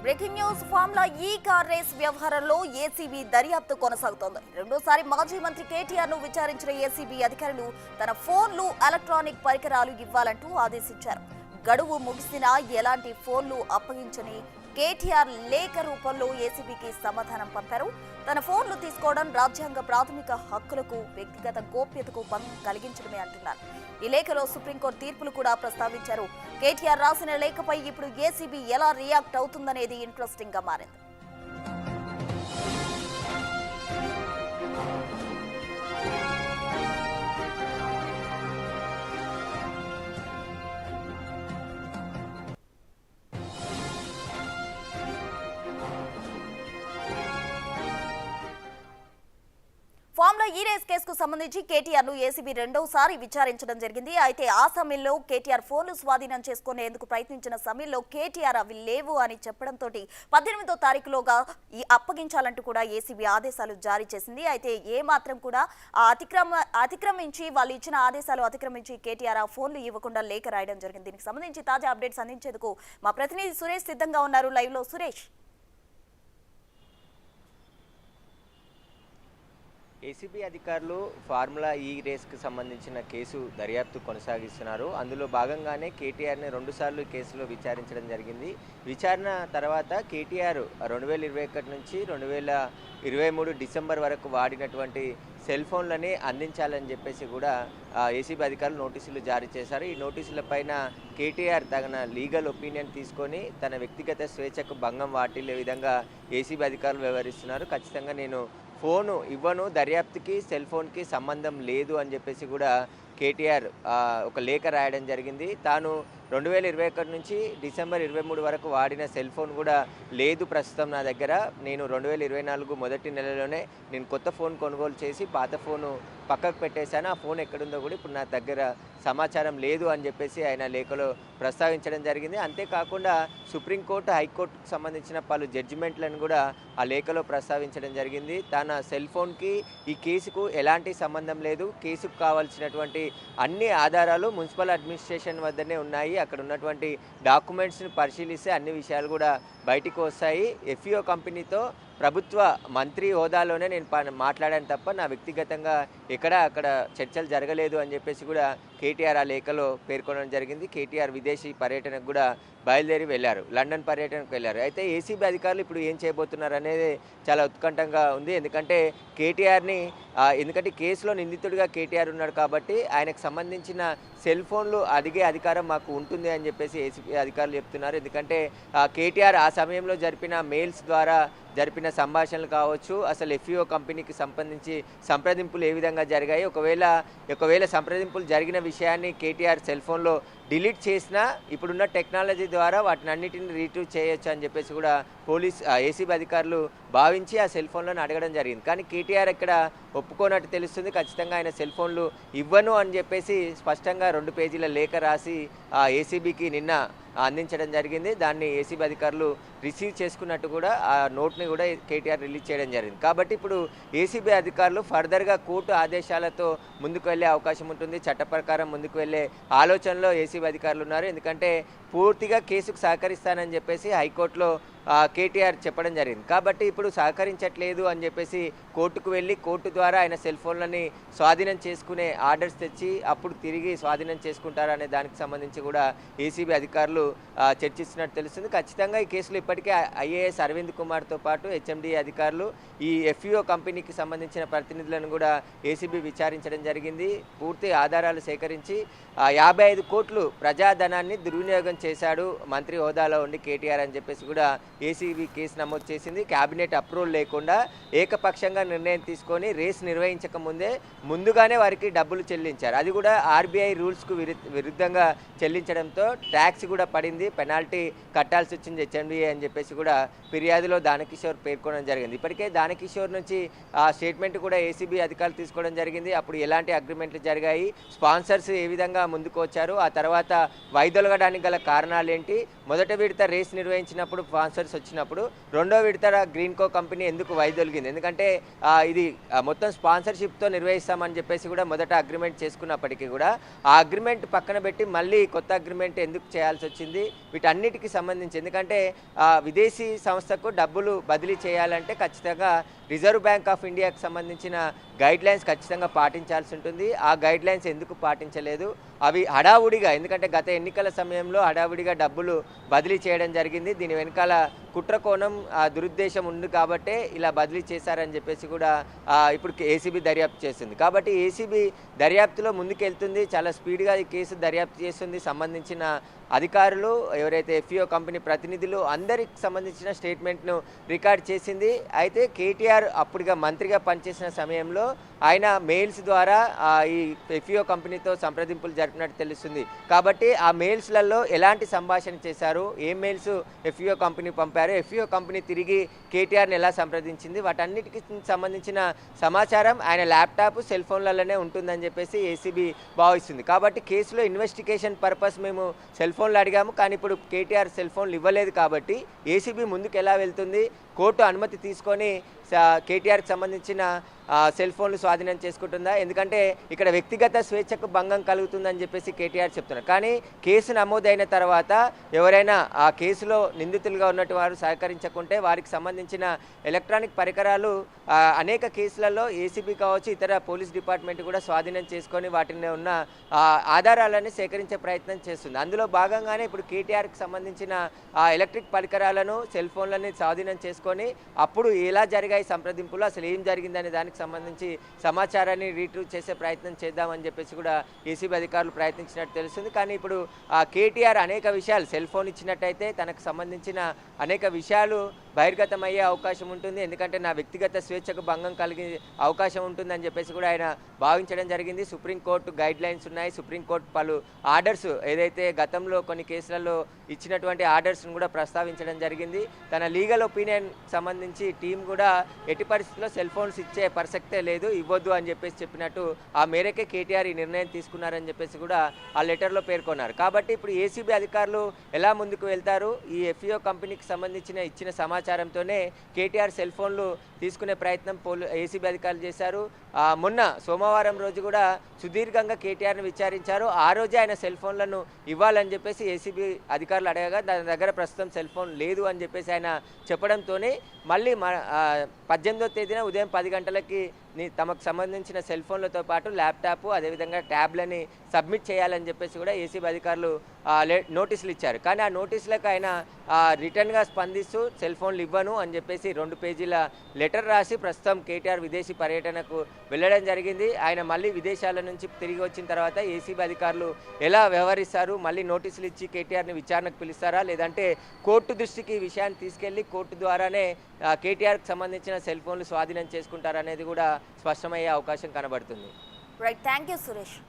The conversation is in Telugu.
బ్రేకింగ్ న్యూస్ ఫార్ములా ఈ కార్ రేస్ వ్యవహారంలో ఏసీబీ దర్యాప్తు కొనసాగుతోంది. రెండోసారి మాజీ మంత్రి కేటీఆర్ ను విచారించిన ఏసీబీ అధికారులు తన ఫోన్లు, ఎలక్ట్రానిక్ పరికరాలు ఇవ్వాలంటూ ఆదేశించారు. గడువు ముగిసినా ఎలాంటి ఫోన్లు అప్పగించని కేటీఆర్ లేఖ రూపంలో ఏసీబీకి సమాధానం పంపారు. తన ఫోన్లు తీసుకోవడం రాజ్యాంగ ప్రాథమిక హక్కులకు, వ్యక్తిగత గోప్యతకు భంగం కలిగించడమే అంటున్నారు. ఈ లేఖలో సుప్రీంకోర్టు తీర్పులు కూడా ప్రస్తావించారు. కేటీఆర్ రాసిన లేఖపై ఇప్పుడు ఏసీబీ ఎలా రియాక్ట్ అవుతుందనేది ఇంట్రెస్టింగ్ గా మారింది. ఫార్ములా ఈ రేస్ కేసుకు సంబంధించి కేటీఆర్ ను ఏసీబీ రెండోసారి విచారించడం జరిగింది. అయితే ఆ సమయంలో కేటీఆర్ ఫోన్లు స్వాధీనం చేసుకునేందుకు ప్రయత్నించిన సమయంలో కేటీఆర్ అవి లేవు అని చెప్పడంతో 18వ తారీఖులోగా అప్పగించాలంటూ కూడా ఏసీబీ ఆదేశాలు జారీ చేసింది. అయితే ఏ మాత్రం కూడా అతిక్రమించి వాళ్ళు ఇచ్చిన ఆదేశాలు అతిక్రమించి కేటీఆర్ ఆ ఫోన్లు ఇవ్వకుండా లేఖ రాయడం జరిగింది. దీనికి సంబంధించి తాజా అప్డేట్స్ అందించేందుకు మా ప్రతినిధి సురేష్ సిద్ధంగా ఉన్నారు. లైవ్ లో సురేష్. ఏసీబీ అధికారులు ఫార్ములా ఈ రేస్కి సంబంధించిన కేసు దర్యాప్తు కొనసాగిస్తున్నారు. అందులో భాగంగానే కేటీఆర్ని రెండుసార్లు కేసులో విచారించడం జరిగింది. విచారణ తర్వాత కేటీఆర్ 2021 నుంచి 2023 డిసెంబర్ వరకు వాడినటువంటి సెల్ ఫోన్లని అందించాలని చెప్పేసి కూడా ఏసీబీ అధికారులు నోటీసులు జారీ చేశారు. ఈ నోటీసుల పైన కేటీఆర్ తన లీగల్ ఒపీనియన్ తీసుకొని తన వ్యక్తిగత స్వేచ్ఛకు భంగం వాటిల్లే విధంగా ఏసీబీ అధికారులు వ్యవహరిస్తున్నారు. ఖచ్చితంగా నేను ఫోను ఇవ్వను, దర్యాప్తుకి సెల్ ఫోన్కి సంబంధం లేదు అని చెప్పేసి కూడా కేటీఆర్ ఒక లేఖ రాయడం జరిగింది. తాను 2021 నుంచి డిసెంబర్ 23 వరకు వాడిన సెల్ ఫోన్ కూడా లేదు ప్రస్తుతం నా దగ్గర. నేను 2024 మొదటి నెలలోనే నేను కొత్త ఫోన్ కొనుగోలు చేసి పాత ఫోను పక్కకు పెట్టేశాను. ఆ ఫోన్ ఎక్కడుందో కూడా ఇప్పుడు నా దగ్గర సమాచారం లేదు అని చెప్పేసి ఆయన లేఖలో ప్రస్తావించడం జరిగింది. అంతేకాకుండా సుప్రీంకోర్టు, హైకోర్టుకు సంబంధించిన పలు జడ్జిమెంట్లను కూడా ఆ లేఖలో ప్రస్తావించడం జరిగింది. తన సెల్ ఫోన్కి ఈ కేసుకు ఎలాంటి సంబంధం లేదు, కేసుకు కావాల్సినటువంటి అన్ని ఆధారాలు మున్సిపల్ అడ్మినిస్ట్రేషన్ వద్దనే ఉన్నాయి. అక్కడ ఉన్నటువంటి డాక్యుమెంట్స్ని పరిశీలిస్తే అన్ని విషయాలు కూడా బయటికి వస్తాయి. ఎఫ్ఈఓ కంపెనీతో ప్రభుత్వ మంత్రి హోదాలోనే నేను మాట్లాడాను తప్ప నా వ్యక్తిగతంగా అక్కడ చర్చలు జరగలేదు అని చెప్పేసి కూడా కేటీఆర్ ఆ లేఖలో పేర్కొనడం జరిగింది. కేటీఆర్ విదేశీ పర్యటనకు కూడా బయలుదేరి వెళ్ళారు, లండన్ పర్యటనకు వెళ్ళారు. అయితే ఏసీబీ అధికారులు ఇప్పుడు ఏం చేయబోతున్నారు అనేది చాలా ఉత్కంఠంగా ఉంది. ఎందుకంటే కేసులో నిందితుడిగా కేటీఆర్ ఉన్నాడు కాబట్టి ఆయనకు సంబంధించిన సెల్ ఫోన్లు అడిగే అధికారం మాకు ఉంటుంది అని చెప్పేసి ఏసీబీ అధికారులు చెప్తున్నారు. ఎందుకంటే కేటీఆర్ ఆ సమయంలో జరిపిన మెయిల్స్ ద్వారా జరిపిన సంభాషణలు కావచ్చు, అసలు ఎఫ్ఈఓ కంపెనీకి సంబంధించి సంప్రదింపులు ఏ విధంగా జరిగాయి, ఒకవేళ సంప్రదింపులు జరిగిన విషయాన్ని కేటీఆర్ సెల్ ఫోన్లో డిలీట్ చేసినా ఇప్పుడున్న టెక్నాలజీ ద్వారా వాటిని అన్నిటిని రీట్రీవ్ చేయొచ్చు అని చెప్పేసి కూడా ఏసీబీ అధికారులు భావించి ఆ సెల్ ఫోన్లను అడగడం జరిగింది. కానీ కేటీఆర్ ఇక్కడ ఒప్పుకోనట్టు తెలుస్తుంది. ఖచ్చితంగా ఆయన సెల్ ఫోన్లు ఇవ్వను అని చెప్పేసి స్పష్టంగా 2 పేజీల లేఖ రాసి ఏసీబీకి నిన్న అందించడం జరిగింది. దాన్ని ఏసీబీ అధికారులు రిసీవ్ చేసుకున్నట్టు కూడా ఆ నోట్ని కూడా కేటీఆర్ రిలీజ్ చేయడం జరిగింది. కాబట్టి ఇప్పుడు ఏసీబీ అధికారులు ఫర్దర్గా కోర్టు ఆదేశాలతో ముందుకు వెళ్ళే అవకాశం ఉంటుంది. చట్ట ప్రకారం ముందుకు వెళ్ళే ఆలోచనలో ఏసీబీ అధికారులు ఉన్నారు. ఎందుకంటే పూర్తిగా కేసుకు సహకరిస్తానని చెప్పేసి హైకోర్టులో కేటీఆర్ చెప్పడం జరిగింది. కాబట్టి ఇప్పుడు సహకరించట్లేదు అని చెప్పేసి కోర్టుకు వెళ్ళి కోర్టు ద్వారా ఆయన సెల్ ఫోన్లని స్వాధీనం చేసుకునే ఆర్డర్స్ తెచ్చి అప్పుడు తిరిగి స్వాధీనం చేసుకుంటారనే దానికి సంబంధించి కూడా ఏసీబీ అధికారులు చర్చిస్తున్నట్టు తెలుస్తుంది. ఖచ్చితంగా ఈ కేసులో ఇప్పటికే ఐఏఎస్ అరవింద్ కుమార్తో పాటు హెచ్ఎండి అధికారులు ఈ ఎఫ్ఈఓ కంపెనీకి సంబంధించిన ప్రతినిధులను కూడా ఏసీబీ విచారించడం జరిగింది. పూర్తి ఆధారాలు సేకరించి 55 కోట్లు ప్రజాధనాన్ని దుర్వినియోగం చేశాడు మంత్రి హోదాలో ఉండి కేటీఆర్ అని చెప్పేసి కూడా ఏసీబీ కేసు నమోదు చేసింది. క్యాబినెట్ అప్రూవల్ లేకుండా ఏకపక్షంగా నిర్ణయం తీసుకొని రేస్ నిర్వహించక ముందుగానే వారికి డబ్బులు చెల్లించారు. అది కూడా ఆర్బీఐ రూల్స్కు విరుద్ధంగా చెల్లించడంతో ట్యాక్స్ కూడా పడింది, పెనాల్టీ కట్టాల్సి వచ్చింది హెచ్ఎండిఏ అని చెప్పేసి కూడా ఫిర్యాదులో దానకిషోర్ పేర్కొనడం జరిగింది. ఇప్పటికే దానకిషోర్ నుంచి ఆ స్టేట్మెంట్ కూడా ఏసీబీ అధికారులు తీసుకోవడం జరిగింది. అప్పుడు ఎలాంటి అగ్రిమెంట్లు జరిగాయి, స్పాన్సర్స్ ఏ విధంగా ముందుకు వచ్చారు, ఆ తర్వాత వైదొలగడానికి గల కారణాలు ఏంటి, మొదటి విడత రేస్ నిర్వహించినప్పుడు స్పాన్సర్స్ వచ్చినప్పుడు రెండో విడత గ్రీన్కో కంపెనీ ఎందుకు వైదొలిగింది, ఎందుకంటే ఇది మొత్తం స్పాన్సర్షిప్తో నిర్వహిస్తామని చెప్పేసి కూడా మొదట అగ్రిమెంట్ చేసుకున్నప్పటికీ కూడా ఆ అగ్రిమెంట్ పక్కన పెట్టి మళ్ళీ కొత్త అగ్రిమెంట్ ఎందుకు చేయాల్సి వచ్చింది, వీటన్నిటికీ సంబంధించి ఎందుకంటే విదేశీ సంస్థకు డబ్బులు బదిలీ చేయాలంటే ఖచ్చితంగా రిజర్వ్ బ్యాంక్ ఆఫ్ ఇండియాకి సంబంధించిన గైడ్ లైన్స్ ఖచ్చితంగా పాటించాల్సి ఉంటుంది. ఆ గైడ్ లైన్స్ ఎందుకు పాటించలేదు, అవి హడావుడిగా, ఎందుకంటే గత ఎన్నికల సమయంలో హడావుడిగా డబ్బులు బదిలీ చేయడం జరిగింది. దీని వెనకాల కుట్రకోణం దురుద్దేశం ఉంది కాబట్టే ఇలా బదిలీ చేశారని చెప్పేసి కూడా ఇప్పుడు ఏసీబీ దర్యాప్తు చేస్తుంది. కాబట్టి ఏసీబీ దర్యాప్తులో ముందుకెళ్తుంది, చాలా స్పీడ్గా ఈ కేసు దర్యాప్తు చేస్తుంది. సంబంధించిన అధికారులు ఎవరైతే ఎఫ్ఈఓ కంపెనీ ప్రతినిధులు అందరికి సంబంధించిన స్టేట్మెంట్ను రికార్డ్ చేసింది. అయితే కేటీఆర్ అప్పుడుగా మంత్రిగా పనిచేసిన సమయంలో ఆయన మెయిల్స్ ద్వారా ఈ ఎఫ్ఈఓ కంపెనీతో సంప్రదింపులు జరిపినట్టు తెలుస్తుంది. కాబట్టి ఆ మెయిల్స్లలో ఎలాంటి సంభాషణ చేశారు, ఏ మెయిల్స్ ఎఫ్ఈఓ కంపెనీ పంపారు, ఎఫ్ఈఓ కంపెనీ తిరిగి కేటీఆర్ని ఎలా సంప్రదించింది, వాటన్నిటికి సంబంధించిన సమాచారం ఆయన ల్యాప్టాప్ సెల్ ఫోన్లలోనే ఉంటుందని చెప్పేసి ఏసీబీ భావిస్తుంది. కాబట్టి కేసులో ఇన్వెస్టిగేషన్ పర్పస్ మేము సెల్ ఫోన్లు అడిగాము, కానీ ఇప్పుడు కేటీఆర్ సెల్ ఫోన్లు ఇవ్వలేదు. కాబట్టి ఏసీబీ ముందుకు ఎలా వెళ్తుంది, కోర్టు అనుమతి తీసుకొని కేటీఆర్కి సంబంధించిన సెల్ ఫోన్లు స్వాధీనం చేసుకుంటుందా, ఎందుకంటే ఇక్కడ వ్యక్తిగత స్వేచ్ఛకు భంగం కలుగుతుందని చెప్పేసి కేటీఆర్ చెప్తున్నారు. కానీ కేసు నమోదైన తర్వాత ఎవరైనా ఆ కేసులో నిందితులుగా ఉన్నట్టు వారు సహకరించకుంటే వారికి సంబంధించిన ఎలక్ట్రానిక్ పరికరాలు అనేక కేసులలో ఏసీబీ కావచ్చు ఇతర పోలీస్ డిపార్ట్మెంట్ కూడా స్వాధీనం చేసుకొని వాటిని ఉన్న ఆధారాలని సేకరించే ప్రయత్నం చేస్తుంది. అందులో భాగంగానే ఇప్పుడు కేటీఆర్కి సంబంధించిన ఎలక్ట్రిక్ పరికరాలను సెల్ ఫోన్లని స్వాధీనం చేసుకొని అప్పుడు ఎలా జరిగాయి సంప్రదింపులు, అసలు ఏం జరిగిందనే దానికి సంబంధించి సమాచారాన్ని రీట్రూవ్ చేసే ప్రయత్నం చేద్దామని చెప్పేసి కూడా ఏసీబీ అధికారులు ప్రయత్నించినట్టు తెలుస్తుంది. కానీ ఇప్పుడు కేటీఆర్ అనేక విషయాలు సెల్ ఫోన్ ఇచ్చినట్టయితే తనకు సంబంధించిన అనేక విషయాలు బహిర్గతమయ్యే అవకాశం ఉంటుంది, ఎందుకంటే నా వ్యక్తిగత స్వేచ్ఛకు భంగం కలిగే అవకాశం ఉంటుందని చెప్పేసి కూడా ఆయన భావించడం జరిగింది. సుప్రీంకోర్టు గైడ్ లైన్స్ ఉన్నాయి, సుప్రీంకోర్టు పలు ఆర్డర్స్ ఏదైతే గతంలో కొన్ని కేసులలో ఇచ్చినటువంటి ఆర్డర్స్ను కూడా ప్రస్తావించడం జరిగింది. తన లీగల్ ఒపీనియన్ సంబంధించి టీం కూడా ఎట్టి పరిస్థితుల్లో సెల్ ఫోన్స్ ఇచ్చే ప్రసక్తే లేదు, ఇవ్వద్దు అని చెప్పేసి చెప్పినట్టు ఆ మేరకే కేటీఆర్ ఈ నిర్ణయం తీసుకున్నారని చెప్పేసి కూడా ఆ లెటర్లో పేర్కొన్నారు. కాబట్టి ఇప్పుడు ఏసీబీ అధికారులు ఎలా ముందుకు వెళ్తారు, ఈ ఎఫ్ఈఓ కంపెనీకి సంబంధించిన ఇచ్చిన సమాచారంతోనే కేటీఆర్ సెల్ ఫోన్లు తీసుకునే ప్రయత్నం ఏసీబీ అధికారులు చేశారు. మొన్న సోమవారం రోజు కూడా సుదీర్ఘంగా కేటీఆర్ని విచారించారు. ఆ రోజే ఆయన సెల్ ఫోన్లను ఇవ్వాలని చెప్పేసి ఏసీబీ అధికారులు అడగగా దాని దగ్గర ప్రస్తుతం సెల్ ఫోన్ లేదు అని చెప్పేసి ఆయన చెప్పడంతోనే మళ్ళీ 18వ తేదీన ఉదయం 10 గంటలకి తమకు సంబంధించిన సెల్ ఫోన్లతో పాటు ల్యాప్టాప్ అదేవిధంగా ట్యాబ్లని సబ్మిట్ చేయాలని చెప్పేసి కూడా ఏసీబీ అధికారులు నోటీసులు ఇచ్చారు. కానీ ఆ నోటీసులకు ఆయన రిటర్న్గా స్పందిస్తూ సెల్ ఫోన్లు ఇవ్వను అని చెప్పేసి 2 పేజీల లెటర్ రాసి ప్రస్తుతం కేటీఆర్ విదేశీ పర్యటనకు వెళ్ళడం జరిగింది. ఆయన మళ్ళీ విదేశాల నుంచి తిరిగి వచ్చిన తర్వాత ఏసీబీ అధికారులు ఎలా వ్యవహరిస్తారు, మళ్ళీ నోటీసులు ఇచ్చి కేటీఆర్ని విచారణకు పిలుస్తారా, లేదంటే కోర్టు దృష్టికి ఈ విషయాన్ని తీసుకెళ్లి కోర్టు ద్వారానే కేటీఆర్కి సంబంధించిన సెల్ ఫోన్లు స్వాధీనం చేసుకుంటారనేది కూడా స్పష్టమయ్యే అవకాశం కనబడుతుంది. Right, thank you Suresh.